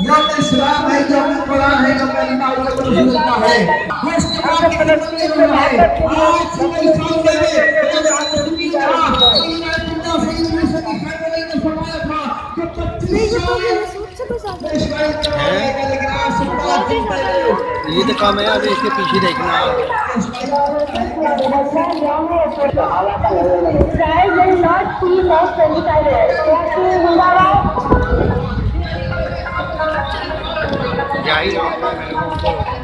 यौम इस्लाम है, यौम कुरान है, यौम अल्लाह का रसूलता है। आज ये तो काम है, अभी इसके पीछे देखना। जा ही रहा हूँ।